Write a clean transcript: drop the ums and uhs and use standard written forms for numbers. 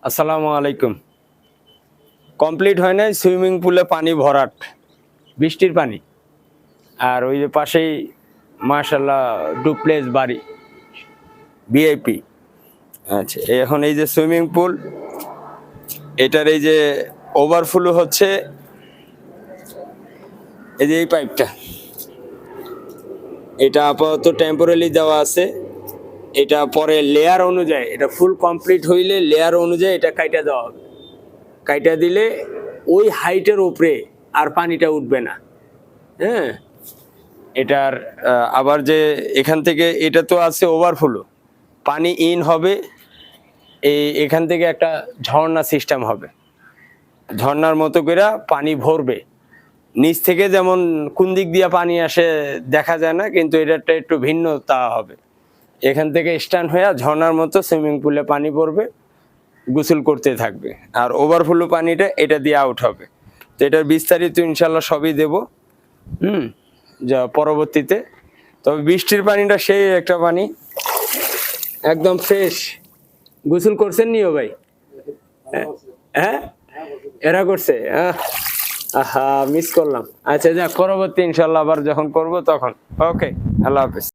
আসসালামু আলাইকুম। কমপ্লিট হয় নাই সুইমিং পুলে পানি ভরাট, বৃষ্টির পানি। আর ওই যে পাশেই মাশাআল্লাহ ডুপ্লেক্স বাড়ি, ভিআইপি। আচ্ছা, এখন এই যে সুইমিং পুল, এটার এই যে ওভারফ্লো হচ্ছে এই যে এই পাইপটা, এটা আপাতত টেম্পোরারি দেওয়া আছে। এটা পরে লেয়ার অনুযায়ী, এটা ফুল কমপ্লিট হইলে লেয়ার অনুযায়ী এটা কাইটা দেওয়া হবে। কাইটা দিলে ওই হাইটের উপরে আর পানিটা উঠবে না। হ্যাঁ, এটার আবার যে এখান থেকে এটা তো আছে ওভারফ্লো, পানি ইন হবে, এখান থেকে একটা ঝর্ণা সিস্টেম হবে, ঝর্ণার মতো করে পানি ভরবে। নিচ থেকে যেমন কোন দিক দিয়ে পানি আসে দেখা যায় না, কিন্তু এটা একটু ভিন্ন তা হবে। এখান থেকে স্ট্যান্ড হয়ে ঝর্ণার মতো সুইমিং পুলে পানি পড়বে, গোসল করতে থাকবে। আর ওভারফ্লো পানিটা এটা দিয়ে আউট হবে। তো এটার বিস্তারিত ইনশাল্লাহ সবই দেব যা পরবর্তীতে। তবে বৃষ্টির পানিটা সেই একটা পানি, একদম ফ্রেশ। গোসল করছেন নিও ভাই? হ্যাঁ, এরা করছে। আহা, মিস করলাম। আচ্ছা যাক, পরবর্তী ইনশাল্লাহ আবার যখন করবো তখন। ওকে, আল্লাহ হাফেজ।